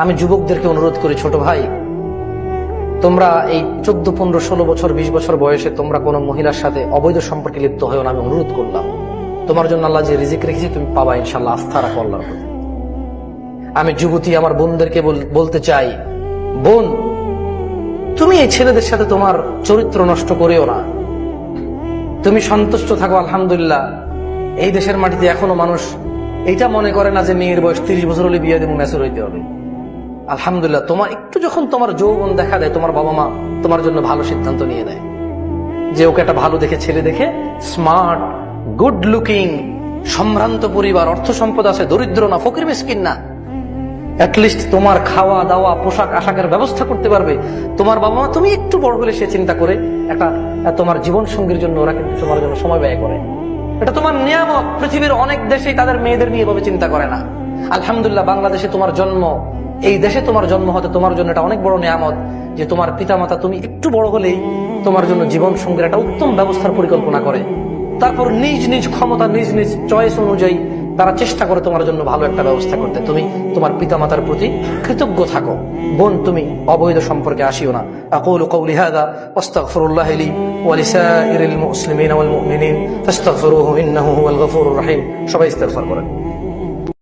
আমি যুবকদেরকে অনুরোধ করি, ছোট ভাই, তোমরা এই 14, 15, 16 বছর 20 বছর বয়সে তোমরা কোনো মহিলার সাথে অবৈধ সম্পর্কে লিপ্ত হয়েও না। আমি অনুরোধ করলাম, তোমার জন্য আল্লাহ যে রিজিক রেখেছি তুমি পাবা ইনশাল্লাহ। আস্থা রাখো আল্লাহর প্রতি। আমি যুবতী আমার বোনদেরকে বলতে চাই, বোন, তুমি এই ছেলেদের সাথে তোমার চরিত্র নষ্ট করিও না। তুমি সন্তুষ্ট থাকো। আলহামদুলিল্লাহ, এই দেশের মাটিতে এখনো মানুষ এইটা মনে করে না যে মেয়ের বয়স 30 বছর হলে বিয়ে দেবো, ম্যাচুর হইতে হবে। আলহামদুলিল্লাহ, তোমার একটু যখন তোমার যৌবন দেখা দেয়, তোমার বাবা মা তোমার জন্য ভালো সিদ্ধান্ত নিয়ে নেয় যে ওকে একটা ভালো দেখে ছেলে দেখে, স্মার্ট, গুড লুকিং, সম্ভ্রান্ত পরিবার, অর্থ সম্পদ আছে, দরিদ্র না, ফকির মিসকিন না, অ্যাটলিস্ট তোমার খাওয়া দাওয়া পোশাক আশাকের ব্যবস্থা করতে পারবে তোমার বাবা মা। তুমি একটু বড় হলে সে চিন্তা করে একটা তোমার জীবন সঙ্গীর জন্য ওরা কিন্তু তোমার জন্য সময় ব্যয় করে। এটা তোমার নিয়ামত। পৃথিবীর অনেক দেশেই তাদের মেয়েদের নিয়ে এভাবে চিন্তা করে না। আলহামদুলিল্লাহ, বাংলাদেশে তোমার জন্ম, এই দেশে তোমার জন্ম হতে তোমার জন্য এটা অনেক বড় নিয়ামত যে তোমার পিতামাতা তুমি একটু বড় হলেই তোমার জন্য জীবন সঙ্গীর একটা উত্তম ব্যবস্থার পরিকল্পনা করে। তারপর নিজ নিজ ক্ষমতা, নিজ নিজ চয়েস অনুযায়ী তারা চেষ্টা করে তোমার জন্য ভালো একটা ব্যবস্থা করতে। তুমি তোমার পিতামাতার প্রতি কৃতজ্ঞ থাকো। বোন, তুমি অবৈধ সম্পর্কে আসিও না। আকুলু কওলি হাযা ওয়াস্তাগফিরুল্লাহ লি ওয়া লিসাইরিল মুসলিমিনা ওয়াল মুমিনিন ফাস্তাগফিরুহু ইন্নাহু হুয়াল গফুরুর রহিম। সবাই ইস্তিগফার করেন।